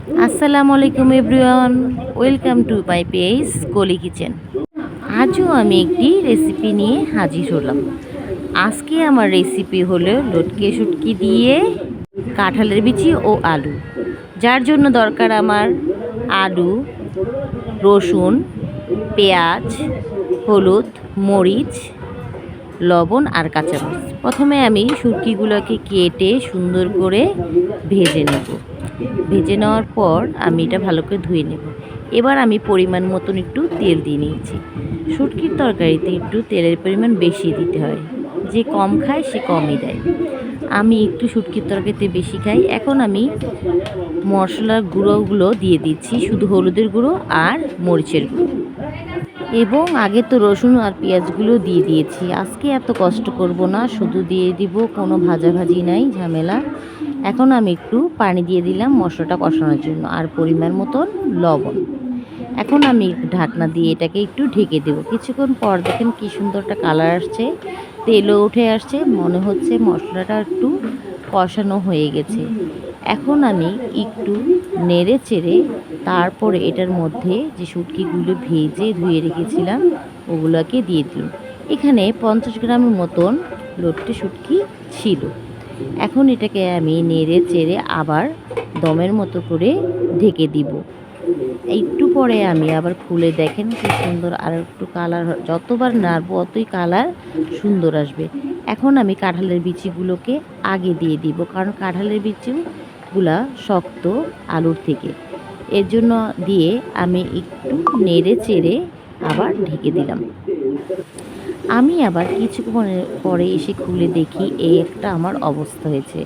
আসসালামু আলাইকুম everyone, welcome to my page কলি কিচেন। আজও আমি একটি রেসিপি নিয়ে হাজির হলাম। আজকে আমার রেসিপি হলো লটকে শুটকি দিয়ে কাঁঠালের বিচি ও আলু। যার জন্য দরকার আমার আলু, রসুন, পেঁয়াজ, হলুদ, মরিচ, লবণ আর কাঁচামরিচ। প্রথমে আমি শুটকিগুলোকে কেটে সুন্দর করে ভেজে নেব। ভেজে নেওয়ার পর আমি এটা ভালো করে ধুয়ে নেব। এবার আমি পরিমাণ মতন একটু তেল দিয়ে নিয়েছি। শুটকির তরকারিতে একটু তেলের পরিমাণ বেশি দিতে হয়, যে কম খায় সে কমই দেয়। আমি একটু শুটকির তরকারিতে বেশি খাই। এখন আমি মশলার গুঁড়োগুলো দিয়ে দিচ্ছি, শুধু হলুদের গুঁড়ো আর মরিচের গুঁড়ো, এবং আগে তো রসুন আর পেঁয়াজগুলো দিয়ে দিয়েছি। আজকে এত কষ্ট করব না, শুধু দিয়ে দিব, কোনো ভাজাভাজি নাই, ঝামেলা। এখন আমি একটু পানি দিয়ে দিলাম মশলাটা কষানোর জন্য, আর পরিমাণ মতন লবণ। এখন আমি ঢাকনা দিয়ে এটাকে একটু ঢেকে দেবো। কিছুক্ষণ পর দেখেন কি সুন্দর একটা কালার আসছে, তেলও উঠে আসছে, মনে হচ্ছে মশলাটা একটু কষানো হয়ে গেছে। এখন আমি একটু নেড়ে চেড়ে তারপরে এটার মধ্যে যে শুটকিগুলো ভেজে ধুয়ে রেখেছিলাম ওগুলোকে দিয়ে দিই। এখানে 50 গ্রামের মতন লটকে শুটকি ছিল। এখন এটাকে আমি নেড়ে চেড়ে আবার দমের মতো করে ঢেকে দিব। একটু পরে আমি আবার খুলে দেখেন কি সুন্দর, আর একটু কালার, যতবার নাড়বো অতই কালার সুন্দর আসবে। এখন আমি কাঁঠালের বিচিগুলোকে আগে দিয়ে দিব, কারণ কাঁঠালের বিচিগুলা শক্ত আলুর থেকে। এর জন্য দিয়ে আমি একটু নেড়ে চেড়ে আবার ঢেকে দিলাম। আমি আবার কিছুক্ষণ পরে এসে খুলে দেখি এই একটা আমার অবস্থা হয়েছে।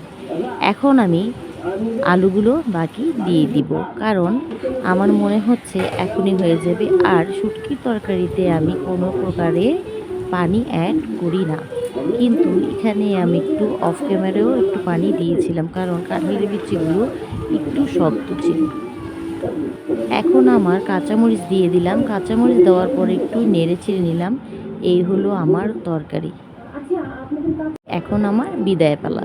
এখন আমি আলুগুলো বাকি দিয়ে দিব, কারণ আমার মনে হচ্ছে এখনই হয়ে যাবে। আর শুটকির তরকারিতে আমি কোনো প্রকারে পানি অ্যাড করি না, কিন্তু এখানে আমি একটু অফ ক্যামেরাও একটু পানি দিয়েছিলাম, কারণ কাঁঠালের বিচিগুলো একটু শক্ত ছিল। এখন আমার কাঁচামরিচ দিয়ে দিলাম। কাঁচামরিচ দেওয়ার পরে একটু নেড়ে চেড়ে নিলাম। এই হলো আমার তরকারি। এখন আমার বিদায় পালা।